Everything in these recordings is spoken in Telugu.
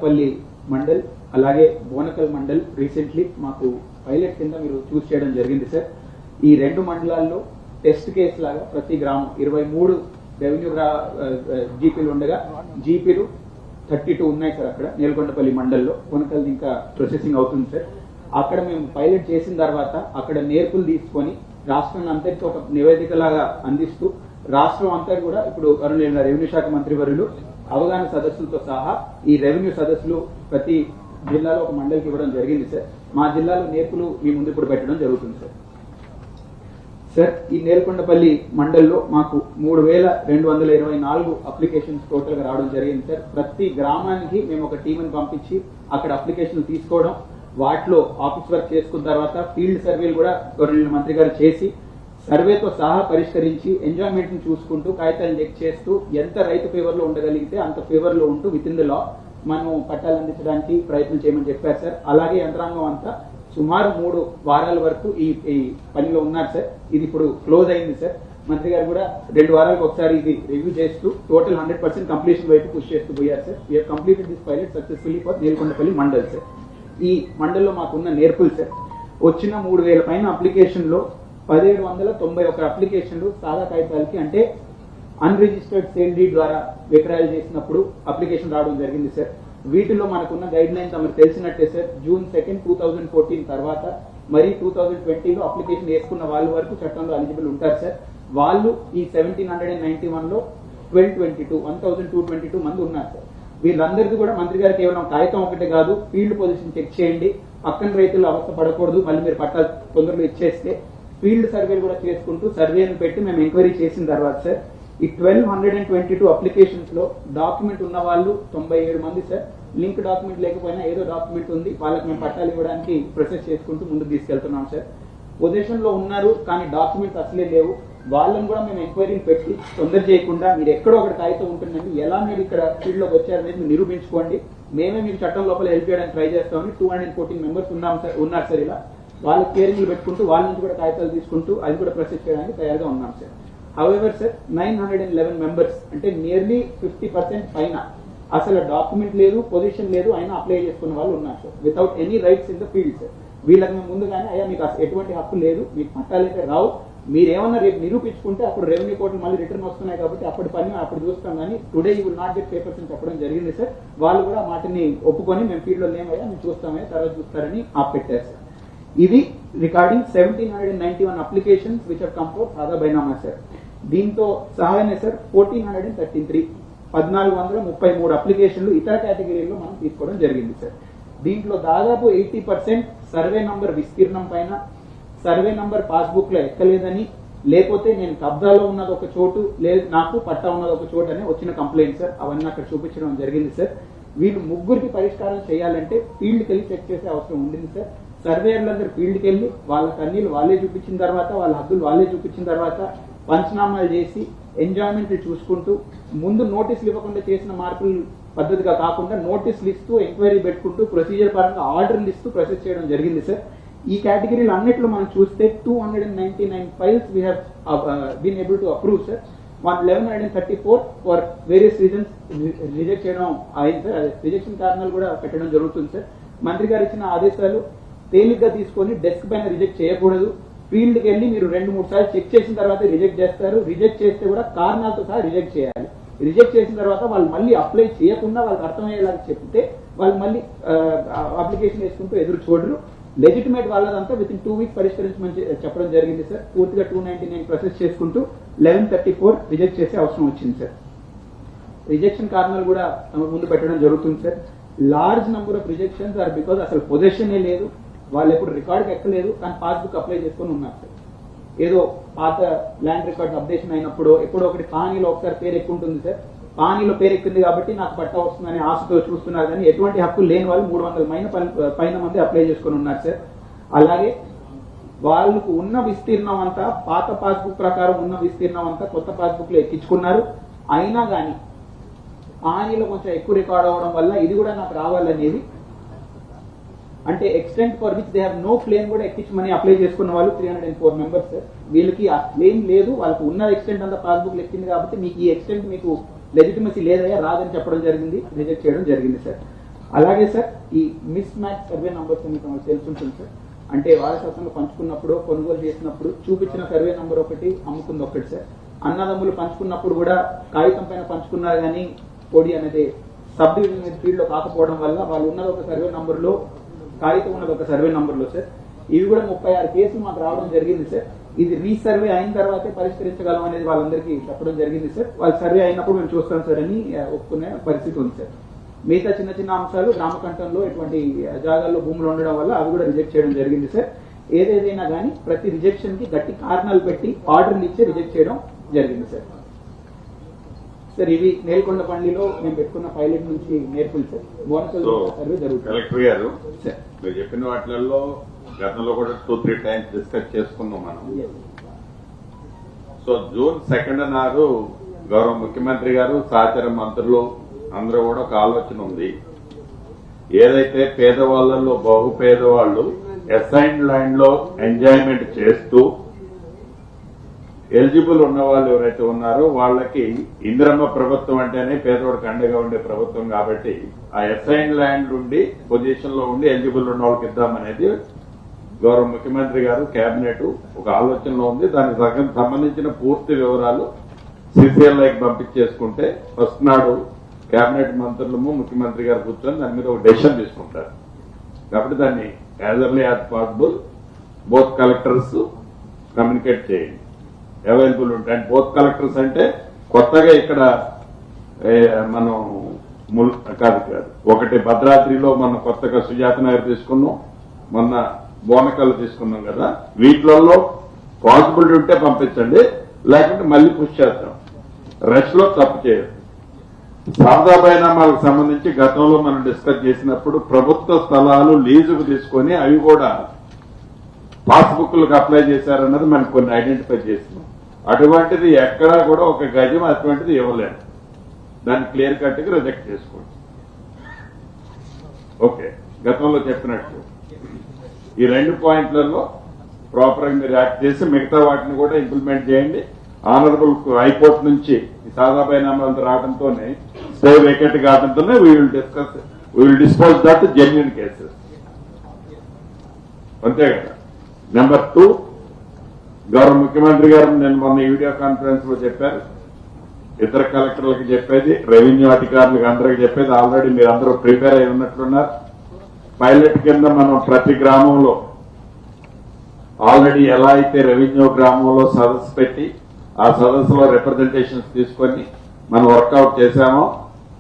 పల్లి మండల్ అలాగే బోనకల్ మండల్ రీసెంట్లీ మాకు పైలట్ కింద మీరు చూస్ చేయడం జరిగింది సార్. ఈ రెండు మండలాల్లో టెస్ట్ కేసు లాగా ప్రతి గ్రామం 23 రెవెన్యూ జీపీలు ఉండగా జీపీలు 32 ఉన్నాయి సార్. అక్కడ నేలకొండపల్లి మండల్లో బోనకల్ ఇంకా ప్రాసెసింగ్ అవుతుంది సార్. అక్కడ మేము పైలట్ చేసిన తర్వాత అక్కడ నేర్పులు తీసుకొని రాష్ట్రం అంతటికి ఒక నివేదిక లాగా అందిస్తూ రాష్ట్రం అంతా కూడా ఇప్పుడు రెవెన్యూ శాఖ మంత్రి వర్యులు అవగాహన సదస్సులతో సహా ఈ రెవెన్యూ సదస్సులు ప్రతి జిల్లాలో ఒక మండలికి ఇవ్వడం జరిగింది సార్. మా జిల్లాలో నేర్పులు మీ ముందు ఇప్పుడు పెట్టడం జరుగుతుంది సార్. సార్, ఈ నేలకొండపల్లి మండల్లో మాకు 3224 అప్లికేషన్స్ టోటల్ గా రావడం జరిగింది సార్. ప్రతి గ్రామానికి మేము ఒక టీంని పంపించి అక్కడ అప్లికేషన్లు తీసుకోవడం, వాటిలో ఆఫీస్ వర్క్ చేసుకున్న తర్వాత ఫీల్డ్ సర్వేలు కూడా గవర్నమెంట్ మంత్రి గారు చేసి సర్వేతో సహా పరిష్కరించి ఎంజాయ్మెంట్ ని చూసుకుంటూ కాగితాలను చెక్ చేస్తూ ఎంత రైతు ఫేవర్ లో ఉండగలిగితే అంత ఫేవర్ లో ఉంటూ విత్ ఇన్ ద లా మనం పట్టాలు అందించడానికి ప్రయత్నం చేయమని చెప్పారు సార్. అలాగే యంత్రాంగం అంతా సుమారు 3 వారాల వరకు ఈ పనిలో ఉన్నారు సార్. ఇది ఇప్పుడు క్లోజ్ అయింది సార్. మంత్రి గారు కూడా 2 వారాలకు ఒకసారి ఇది రివ్యూ చేస్తూ టోటల్ 100% కంప్లీషన్ వైపు పుష్ చేస్తూ పోయారు sir. We have completed this pilot successfully for Nelakondapalli mandal sir. ఈ మండల్లో మాకున్న నేర్పులు సార్, వచ్చిన 3000 పైన అప్లికేషన్ లో 1791 అప్లికేషన్లు సాదా కాగితాలకి అంటే అన్రిజిస్టర్డ్ సేల్ డీడ్ ద్వారా విక్రయాలు చేసినప్పుడు అప్లికేషన్ రావడం జరిగింది సార్. వీటిలో మనకున్న గైడ్ లైన్స్ మనకు తెలిసినట్టే సార్. June 2, 2014 తర్వాత మరి 2020లో అప్లికేషన్ వేసుకున్న వాళ్ళ వరకు చట్టంలో ఎలిజిబుల్ ఉంటారు సార్. వాళ్ళు ఈ 1791లో 1222 మంది ఉన్నారు సార్. వీళ్ళందరికీ కూడా మంత్రి గారు కేవలం కాగితం ఒకటే కాదు, ఫీల్డ్ పొజిషన్ చెక్ చేయండి, పక్కన రైతులు అవస్థ పడకూడదు, మళ్ళీ మీరు పట్టాలు తొందరలో ఇచ్చేస్తే ఫీల్డ్ సర్వేలు కూడా చేసుకుంటూ సర్వేను పెట్టి మేము ఎంక్వైరీ చేసిన తర్వాత సార్ ఈ 1222 అప్లికేషన్స్ లో డాక్యుమెంట్ ఉన్న వాళ్ళు 97 మంది సార్. లింక్ డాక్యుమెంట్ లేకపోయినా ఏదో డాక్యుమెంట్ ఉంది, వాళ్ళకి మేము పట్టాలు ఇవ్వడానికి ప్రొసెస్ చేసుకుంటూ ముందుకు తీసుకెళ్తున్నాం సార్. పొజిషన్ లో ఉన్నారు కానీ డాక్యుమెంట్స్ అసలే లేవు, వాళ్ళని కూడా మేము ఎంక్వైరీని పెట్టి తొందర చేయకుండా మీరు ఎక్కడో ఒకటి కాగితం ఉంటుందండి, ఎలా మీరు ఇక్కడ ఫీల్డ్ లోకి వచ్చారనేది మీరు నిరూపించుకోండి, మేమే మీకు చట్టం లోపల హెల్ప్ చేయడానికి ట్రై చేస్తామని 214 మెంబర్స్ ఉన్నారు సార్. ఇలా వాళ్ళ కేరింగ్లు పెట్టుకుంటూ వాళ్ళ నుంచి కూడా కాగితాలు తీసుకుంటూ అది కూడా ప్రొసెస్ చేయడానికి తయారుగా ఉన్నాం సార్. హౌఎవర్ సార్ 911 మెంబర్స్ అంటే నియర్లీ 50% పైన అసలు డాక్యుమెంట్ లేదు, పొజిషన్ లేదు, అయినా అప్లై చేసుకున్న వాళ్ళు ఉన్నారు sir without any rights in the field sir. వీళ్ళకి మేము ముందుగానే అయ్యా మీకు ఎటువంటి హక్కు లేదు, మీకు పట్టాలైతే రావు, మీరేమన్నా రేపు నిరూపించుకుంటే అప్పుడు రెవెన్యూ కోర్టులు మళ్ళీ రిటర్న్ వస్తున్నాయి కాబట్టి అప్పటి పని అప్పుడు చూస్తాం, కానీ today you will not get papers అని చెప్పడం జరిగింది సార్. వాళ్ళు కూడా వాటిని ఒప్పుకొని మేము ఫీల్డ్ లో లేమయ్యా మేము చూస్తామయ్యా తర్వాత చూస్తారని ఆపెట్టారు సార్. ఇది recording 1791 applications which have come for సాదా బైనామా సార్. దీంతో సహాయమే సార్ 1433 1433 అప్లికేషన్లు ఇతర కేటగిరీలో మనం తీసుకోవడం జరిగింది సార్. దీంట్లో దాదాపు 80% సర్వే నంబర్ విస్తీర్ణం పైన, సర్వే నంబర్ పాస్బుక్ లో ఎక్కలేదని, లేకపోతే నేను కబ్జాలో ఉన్నది ఒక చోటు, లేదు నాకు పట్టా ఉన్నది ఒక చోటు అని వచ్చిన కంప్లైంట్ సార్. అవన్నీ అక్కడ చూపించడం జరిగింది సార్. వీళ్ళు ముగ్గురికి పరిష్కారం చేయాలంటే ఫీల్డ్కి వెళ్ళి చెక్ చేసే అవసరం ఉండింది సార్. సర్వేయర్లందరూ ఫీల్డ్కి వెళ్ళి వాళ్ళ కన్నీళ్ళు వాళ్ళే చూపించిన తర్వాత, వాళ్ళ హద్దులు వాళ్ళే చూపించిన తర్వాత పంచనామాలు చేసి ఎంజాయ్మెంట్ చూసుకుంటూ ముందు నోటీసులు ఇవ్వకుండా చేసిన మార్పులు పద్ధతిగా కాకుండా నోటీసులు ఇస్తూ ఎంక్వైరీ పెట్టుకుంటూ ప్రొసీజర్ పరంగా ఆర్డర్లు ఇస్తూ ప్రొసెస్ చేయడం జరిగింది సార్. ఈ కేటగిరీలు అన్నిట్లో మనం చూస్తే 299 files we have been able to approve sir. 1134 for various reasons reject చేయడం అయింది సార్. రిజెక్షన్ కారణాలు కూడా పెట్టడం జరుగుతుంది సార్. మంత్రి గారు ఇచ్చిన ఆదేశాలు తేలిగ్గా తీసుకొని డెస్క్ పైన రిజెక్ట్ చేయకూడదు, ఫీల్డ్కి వెళ్ళి మీరు 2-3 సార్లు చెక్ చేసిన తర్వాత రిజెక్ట్ చేస్తారు, రిజెక్ట్ చేస్తే కూడా కారణాలతో సహా రిజెక్ట్ చేయాలి. రిజెక్ట్ చేసిన తర్వాత వాళ్ళు మళ్ళీ అప్లై చేయకుండా వాళ్ళకి అర్థమయ్యేలాగా చెప్తే వాళ్ళు మళ్ళీ అప్లికేషన్ వేసుకుంటూ ఎదురు చూడరు. లెజిటిమేట్ వాళ్ళదంతా విత్ ఇన్ 2 వీక్స్ పరిష్కరించమని చెప్పడం జరిగింది సార్. పూర్తిగా 299 ప్రాసెస్ చేసుకుంటూ 1134 రిజెక్ట్ చేసే అవసరం వచ్చింది సార్. రిజెక్షన్ కారణాలు కూడా ముందు పెట్టడం జరుగుతుంది sir. Large number of rejections are because అసలు పొజిషనే లేదు, వాళ్ళు ఎప్పుడు రికార్డ్కి ఎక్కలేదు కానీ పాస్బుక్ అప్లై చేసుకుని ఉన్నారు సార్. ఏదో పాత ల్యాండ్ రికార్డ్ అప్డేషన్ అయినప్పుడు ఎప్పుడో ఒకటి పానీలో ఒకసారి పేరు ఎక్కుంటుంది సార్, పానీలో పేరు ఎక్కింది కాబట్టి నాకు పట్టా వస్తుందని ఆశతో చూస్తున్నారు, కానీ ఎటువంటి హక్కు లేని వాళ్ళు 300 పైన మంది అప్లై చేసుకుని ఉన్నారు సార్. అలాగే వాళ్ళకు ఉన్న విస్తీర్ణం అంతా పాత పాస్బుక్ ప్రకారం ఉన్న విస్తీర్ణం అంతా కొత్త పాస్బుక్ లో ఎక్కించుకున్నారు, అయినా కానీ పానీలో కొంచెం ఎక్కువ రికార్డ్ అవ్వడం వల్ల ఇది కూడా నాకు రావాలనేది అంటే extent for which they have no claim కూడా ఎక్కించమని అప్లై చేసుకున్న వాళ్ళు 304 మెంబర్స్ సార్. వీళ్ళకి ఆ క్లెయిమ్ లేదు, వాళ్ళకు ఉన్న ఎక్స్టెంట్ అంతా పాస్బుక్ ఎక్కింది కాబట్టి మీకు ఈ ఎక్స్టెంట్ మీకు లెజిటిమసీ లేదయ్యా రాదని చెప్పడం జరిగింది, రిజెక్ట్ చేయడం జరిగింది సార్. అలాగే సార్ ఈ మిస్ మ్యాచ్ సర్వే నంబర్స్ అని మనకు తెలుసుంటుంది సార్. అంటే వారసత్వంలో పంచుకున్నప్పుడు కొనుగోలు చేసినప్పుడు చూపించిన సర్వే నంబర్ ఒకటి, అమ్ముకుంది ఒకటి సార్. అన్నదమ్ములు పంచుకున్నప్పుడు కూడా కాగితం పైన పంచుకున్నారు కానీ పొడి అనేది సబ్ డివిజన్ ఫీల్డ్ లో కాకపోవడం వల్ల వాళ్ళు ఉన్నది ఒక సర్వే నంబర్లో, కాగితం ఉన్నది ఒక సర్వే నంబర్లో సార్. ఇవి కూడా 36 కేసులు మాకు రావడం జరిగింది సార్. ఇది రీసర్వే అయిన తర్వాతే పరిష్కరించగలం అనేది వాళ్ళందరికీ చెప్పడం జరిగింది సార్. వాళ్ళు సర్వే అయినప్పుడు మేము చూస్తాం సార్ అని ఒప్పుకునే పరిస్థితి ఉంది సార్. మిగతా చిన్న చిన్న అంశాలు గ్రామ కంఠంలో ఇటువంటి జాగాల్లో భూములు ఉండడం వల్ల అవి కూడా రిజెక్ట్ చేయడం జరిగింది సార్. ఏదేదైనా కానీ ప్రతి రిజెక్షన్ కి గట్టి కారణాలు పెట్టి ఆర్డర్లు ఇచ్చి రిజెక్ట్ చేయడం జరిగింది సార్. సార్ ఇవి నేల్కొండపల్లిలో మేము పెట్టుకున్న పైలట్ నుంచి నేర్పులు సార్. బోనస్ సర్వే జరుగుతుంది. కలెక్టర్ గారు మీరు చెప్పిన వాటిల్లో గతంలో కూడా 2-3 టైమ్స్ డిస్కస్ చేసుకున్నాం మనం. సో June 2 నాడు గౌరవ ముఖ్యమంత్రి గారు, సహచర మంత్రులు అందరూ కూడా ఒక ఆలోచన ఉంది. ఏదైతే పేదవాళ్లలో బహు పేదవాళ్లు అసైన్డ్ ల్యాండ్ లో ఎంజాయ్మెంట్ చేస్తూ ఎలిజిబుల్ ఉన్న వాళ్ళు ఎవరైతే ఉన్నారో వాళ్ళకి ఇందిరమ్మ ప్రభుత్వం అంటేనే పేదవాడికి అండగా ఉండే ప్రభుత్వం కాబట్టి ఆ అసైన్డ్ ల్యాండ్ ఉండి పొజిషన్ లో ఉండి ఎలిజిబుల్ ఉన్న వాళ్ళకి ఇద్దామనేది గౌరవ ముఖ్యమంత్రి గారు కేబినెట్ ఒక ఆలోచనలో ఉంది. దానికి సంబంధించిన పూర్తి వివరాలు సిసిఎల్ఐకి పంపించేసుకుంటే ఫస్ట్ నాడు కేబినెట్ మంత్రులము ముఖ్యమంత్రి గారు కూర్చొని దాని మీద ఒక డెసిషన్ తీసుకుంటారు. కాబట్టి దాన్ని as early as possible both collectors communicate చేయండి, అవైలబుల్ ఉంటాయి. అండ్ బోత్ కలెక్టర్స్ అంటే కొత్తగా ఇక్కడ మనం కాదు ఒకటి భద్రాద్రిలో మనం కొత్తగా సుజాత నగర్ తీసుకున్నాం, మొన్న బోనకల్ తీసుకున్నాం కదా. వీటిలలో పాసిబిలిటీ ఉంటే పంపించండి, లేకుంటే మళ్ళీ పుష్ చేస్తాం. రష్ లో తప్పు చేయదు. సాదా బైనామాలకు సంబంధించి గతంలో మనం డిస్కస్ చేసినప్పుడు ప్రభుత్వ స్థలాలు లీజుకు తీసుకొని అవి కూడా పాస్బుక్లకు అప్లై చేశారన్నది మనకు కొన్ని ఐడెంటిఫై చేసినాం. అటువంటిది ఎక్కడా కూడా ఒక గజం అటువంటిది ఇవ్వలేదు. దాన్ని క్లియర్ కట్ గా రిజెక్ట్ చేసుకోండి. ఓకే, గతంలో చెప్పినట్టు ఈ 2 పాయింట్లలో ప్రాపర్ గా మీరు యాక్ట్ చేసి మిగతా వాటిని కూడా ఇంప్లిమెంట్ చేయండి. ఆనరబుల్ హైకోర్టు నుంచి ఈ సాదా బైనామాలు రావడంతోనే స్టే వేకెంట్ కావడంతోనే we will dispose that genuine cases. అంతే కదా. నెంబర్ 2, గౌరవ ముఖ్యమంత్రి గారు నేను మొన్న వీడియో కాన్ఫరెన్స్ లో చెప్పారు, ఇతర కలెక్టర్లకు చెప్పేది, రెవెన్యూ అధికారులకు అందరికి చెప్పేది ఆల్రెడీ మీరు అందరూ ప్రిపేర్ అయి ఉన్నట్లున్నారు. పైలట్ కింద మనం ప్రతి గ్రామంలో ఆల్రెడీ ఎలా అయితే రెవెన్యూ గ్రామంలో సదస్సు పెట్టి ఆ సదస్సులో రిప్రజెంటేషన్స్ తీసుకొని మనం వర్కౌట్ చేశామో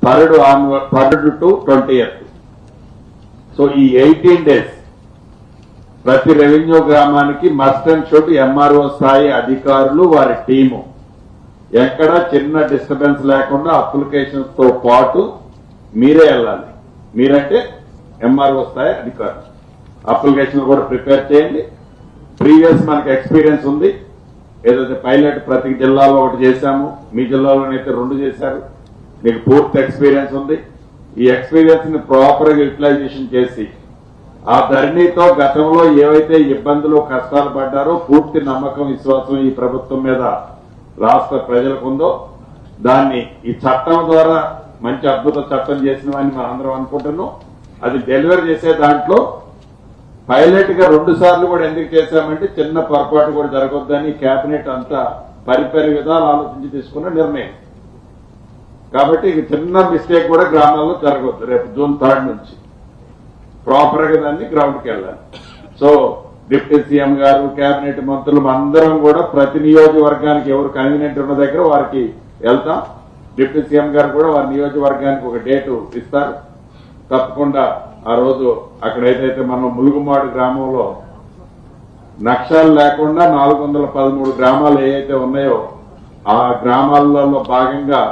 3rd to 20th. సో ఈ 18 days ప్రతి రెవెన్యూ గ్రామానికి మస్ట్ అండ్ షుడ్ ఎంఆర్ఓ స్థాయి అధికారులు వారి టీము ఎక్కడ చిన్న డిస్టర్బెన్స్ లేకుండా అప్లికేషన్స్ తో పాటు మీరే వెళ్ళాలి. మీరంటే ఎంఆర్ఓ స్థాయి అధికారులు అప్లికేషన్ కూడా ప్రిపేర్ చేయండి. ప్రీవియస్ మనకు ఎక్స్పీరియన్స్ ఉంది. ఏదైతే పైలట్ ప్రతి జిల్లాలో ఒకటి చేశాము, మీ జిల్లాలోనైతే 2 చేశారు. మీకు పూర్తి ఎక్స్పీరియన్స్ ఉంది. ఈ ఎక్స్పీరియన్స్ ని ప్రాపర్ గా యూటిలైజేషన్ చేసి ఆ ధరణితో గతంలో ఏవైతే ఇబ్బందులు కష్టాలు పడ్డారో పూర్తి నమ్మకం విశ్వాసం ఈ ప్రభుత్వం మీద రాష్ట్ర ప్రజలకు ఉందో దాన్ని ఈ చట్టం ద్వారా మంచి అద్భుత చట్టం చేసినవని మనం అందరం అనుకుంటున్నాం. అది డెలివరీ చేసే దాంట్లో పైలట్ గా 2 సార్లు కూడా ఎందుకు చేశామంటే చిన్న పొరపాటు కూడా జరగొద్దని కేబినెట్ అంతా పరిపరి విధాలు ఆలోచించి తీసుకున్న నిర్ణయం. కాబట్టి ఇక చిన్న మిస్టేక్ కూడా గ్రామాల్లో జరగొద్దు. రేపు June 3 నుంచి ప్రాపర్ గా దాన్ని గ్రౌండ్కి వెళ్ళాలి. సో డిప్యూటీ సీఎం గారు, కేబినెట్ మంత్రులు అందరం కూడా ప్రతి నియోజకవర్గానికి ఎవరు కన్వీనియంట్ ఉన్న దగ్గర వారికి వెళ్తాం. డిప్యూటీ సీఎం గారు కూడా వారి నియోజకవర్గానికి ఒక డేటు ఇస్తారు. తప్పకుండా ఆ రోజు అక్కడ ఏదైతే మనం ములుగుమాడు గ్రామంలో నక్షాలు లేకుండా 413 గ్రామాలు ఏవైతే ఉన్నాయో ఆ గ్రామాలలో భాగంగా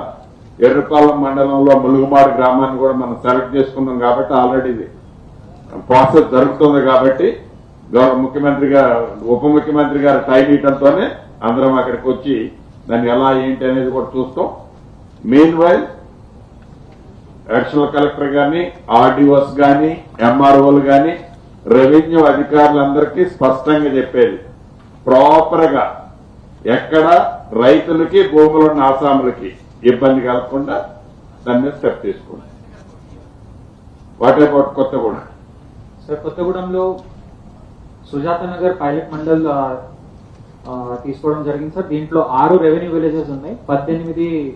ఎర్రపాలెం మండలంలో ములుగుమాడు గ్రామాన్ని కూడా మనం సెలెక్ట్ చేసుకున్నాం. కాబట్టి ఆల్రెడీ ప్రాసెస్ జరుగుతుంది. కాబట్టి గౌరవ ముఖ్యమంత్రి గారు, ఉప ముఖ్యమంత్రి గారు టైం ఇవ్వడంతోనే అందరం అక్కడికి వచ్చి దాన్ని ఎలా ఏంటి అనేది కూడా చూస్తాం. మెయిన్ వైల్ అడిషనల్ కలెక్టర్ గాని, ఆర్డీఓస్ గాని, ఎంఆర్ఓలు గాని, రెవెన్యూ అధికారులందరికీ స్పష్టంగా చెప్పేది ప్రాపర్ గా ఎక్కడ రైతులకి భూములున్న ఆసాములకి ఇబ్బంది కలగకుండా దాని మీద స్టెప్ తీసుకోండి. What about Kothagudem? సార్ కొత్తగూడెంలో సుజాత నగర్ పైలట్ మండల్ తీసుకోవడం జరిగింది సార్. దీంట్లో 6 రెవెన్యూ విలేజెస్ ఉన్నాయి, 18